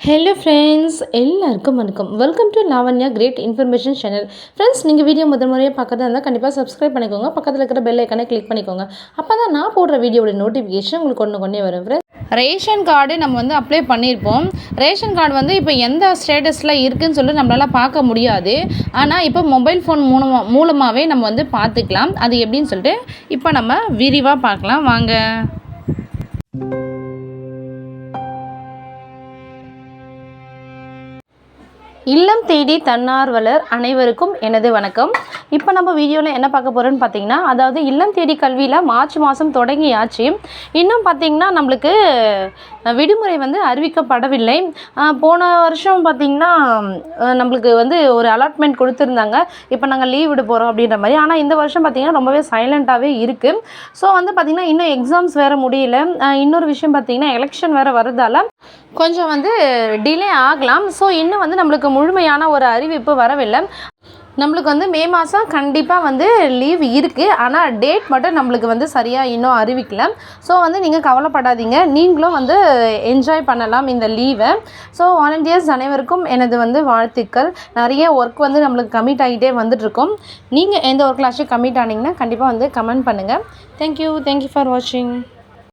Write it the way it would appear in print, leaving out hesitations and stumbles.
Hello friends, எல்லாருக்கும் வணக்கம். Welcome to Lavanya great information channel. Friends, நீங்கள் வீடியோ முறையாக பார்க்கறதா இருந்தால் கண்டிப்பாக சப்ஸ்கிரைப் பண்ணிக்கோங்க. பக்கத்தில் இருக்கிற பெல் ஐக்கானை கிளிக் பண்ணிக்கோங்க. அப்போ தான் நான் போடுற வீடியோட நோட்டிஃபிகேஷன் உங்களுக்கு கொண்டே வரும். ஃப்ரெண்ட்ஸ், ரேஷன் கார்டு நம்ம அப்ளை பண்ணியிருப்போம். ரேஷன் கார்டு இப்போ எந்த ஸ்டேட்டஸில் இருக்குதுன்னு சொல்லி நம்மளால் பார்க்க முடியாது. ஆனால் இப்போ மொபைல் ஃபோன் மூலமாகவே நம்ம பார்த்துக்கலாம். அது எப்படின்னு சொல்லிட்டு இப்போ நம்ம விரிவாக பார்க்கலாம் வாங்க. இல்லம் தேடி தன்னார்வலர் அனைவருக்கும் எனது வணக்கம். இப்போ நம்ம வீடியோவில் என்ன பார்க்க போகிறோன்னு பார்த்தீங்கன்னா, அதாவது இல்லம் தேடி கல்வியில் மார்ச் மாதம் தொடங்கியாச்சு. இன்னும் பார்த்திங்கன்னா நம்மளுக்கு விடுமுறை அறிவிக்கப்படவில்லை. போன வருஷம் பார்த்திங்கன்னா நம்மளுக்கு ஒரு அலாட்மெண்ட் கொடுத்துருந்தாங்க, இப்போ நாங்கள் லீவ் விட போகிறோம் அப்படின்ற மாதிரி. ஆனால் இந்த வருஷம் பார்த்திங்கன்னா ரொம்பவே சைலண்ட்டாகவே இருக்குது. ஸோ பார்த்திங்கன்னா இன்னும் எக்ஸாம்ஸ் வேறு முடியல. இன்னொரு விஷயம் பார்த்திங்கன்னா எலெக்ஷன் வேறு வரதால் கொஞ்சம் டிலே ஆகலாம். ஸோ இன்னும் நம்மளுக்கு முழுமையான ஒரு அறிவிப்பு வரவில்லை. நம்மளுக்கு மே மாதம் கண்டிப்பாக லீவ் இருக்குது. ஆனால் டேட் மட்டும் நம்மளுக்கு சரியாக இன்னும் அறிவிக்கல. ஸோ நீங்கள் கவலைப்படாதீங்க, நீங்களும் என்ஜாய் பண்ணலாம் இந்த லீவை. ஸோ வாலண்டியர்ஸ் அனைவருக்கும் எனது வாழ்த்துக்கள். நிறைய ஒர்க் நம்மளுக்கு கமிட் ஆகிட்டே வந்துட்டுருக்கோம். நீங்கள் எந்த ஒர்க்கில் கமிட் ஆனீங்கன்னா கண்டிப்பாக கமெண்ட் பண்ணுங்கள். தேங்க்யூ ஃபார் வாட்சிங்.